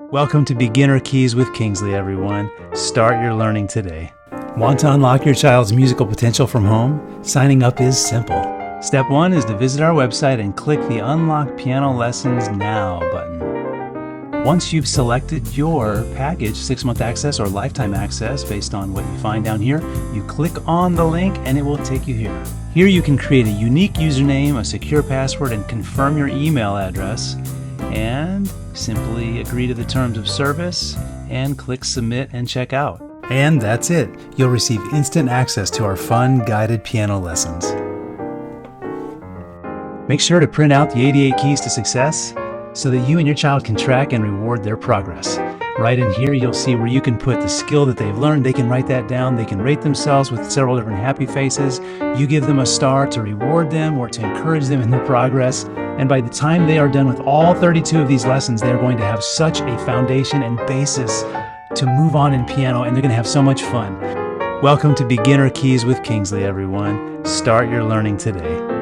Welcome to Beginner Keys with Kingsley, everyone. Start your learning today. Want to unlock your child's musical potential from home? Signing up is simple. Step 1 is to visit our website and click the Unlock Piano Lessons Now button. Once you've selected your package, 6-month access or lifetime access, based on what you find down here, you click on the link and it will take you here. Here you can create a unique username, a secure password, and confirm your email address, and simply agree to the terms of service and click submit and check out. And that's it. You'll receive instant access to our fun guided piano lessons. Make sure to print out the 88 Keys to Success so that you and your child can track and reward their progress. Right in here you'll see where you can put the skill that they've learned. They can write that down. They can rate themselves with several different happy faces. You give them a star to reward them or to encourage them in their progress. And by the time they are done with all 32 of these lessons, they're going to have such a foundation and basis to move on in piano, and they're going to have so much fun. Welcome to Beginner Keys with Kingsley, everyone. Start your learning today.